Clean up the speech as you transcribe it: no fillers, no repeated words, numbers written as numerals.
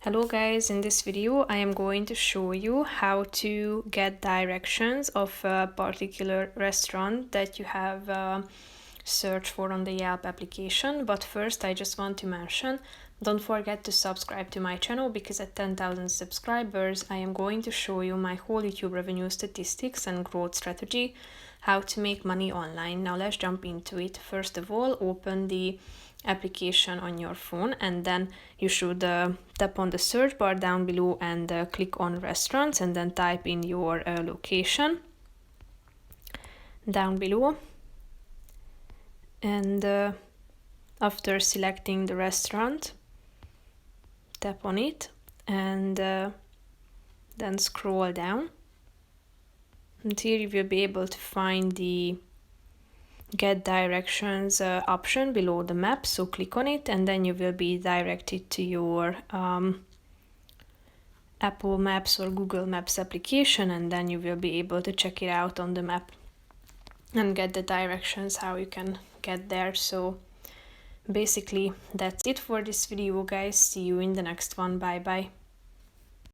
Hello guys, in this video I am going to show you how to get directions of a particular restaurant that you have searched for on the Yelp application. But first I just want to mention, don't forget to subscribe to my channel, because at 10,000 subscribers I am going to show you my whole YouTube revenue statistics and growth strategy, how to make money online. Now let's jump into it. First of all, open the application on your phone, and then you should tap on the search bar down below and click on restaurants, and then type in your location down below. And after selecting the restaurant, tap on it and then scroll down until you will be able to find the Get Directions option below the map. So click on it and then you will be directed to your Apple Maps or Google Maps application, and then you will be able to check it out on the map and get the directions how you can get there. So basically that's it for this video, guys. See you in the next one. Bye bye.